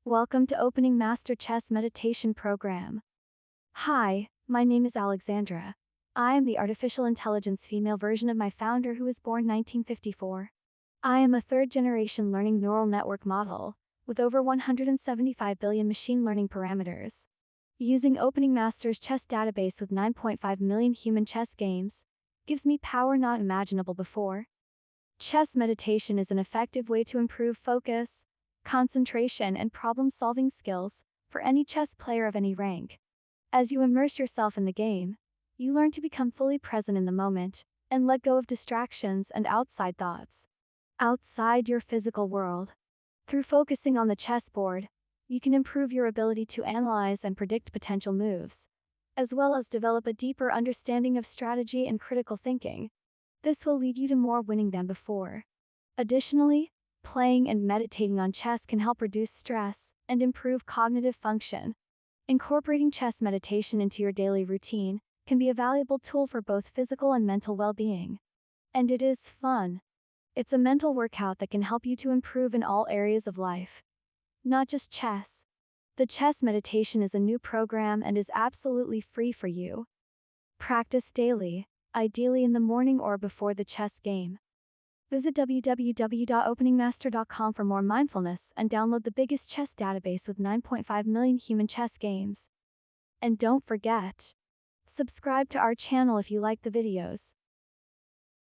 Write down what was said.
Welcome to OpeningMaster Chess Meditation Program. Hi, my name is Alexandra. I am the artificial intelligence female version of my founder who was born 1954. I am a third-generation learning neural network model, with over 175 billion machine learning parameters. Using OpeningMaster's chess database with 9.5 million human chess games gives me power not imaginable before. Chess meditation is an effective way to improve focus, concentration, and problem-solving skills for any chess player of any rank. As you immerse yourself in the game, you learn to become fully present in the moment and let go of distractions and outside thoughts. Outside your physical world. Through focusing on the chessboard, you can improve your ability to analyze and predict potential moves, as well as develop a deeper understanding of strategy and critical thinking. This will lead you to more winning than before. Additionally, playing and meditating on chess can help reduce stress and improve cognitive function. Incorporating chess meditation into your daily routine can be a valuable tool for both physical and mental well-being. And it is fun. It's a mental workout that can help you to improve in all areas of life, not just chess. The chess meditation is a new program and is absolutely free for you. Practice daily, ideally in the morning or before the chess game. Visit www.openingmaster.com for more mindfulness and download the biggest chess database with 9.5 million human chess games. And don't forget, subscribe to our channel if you like the videos.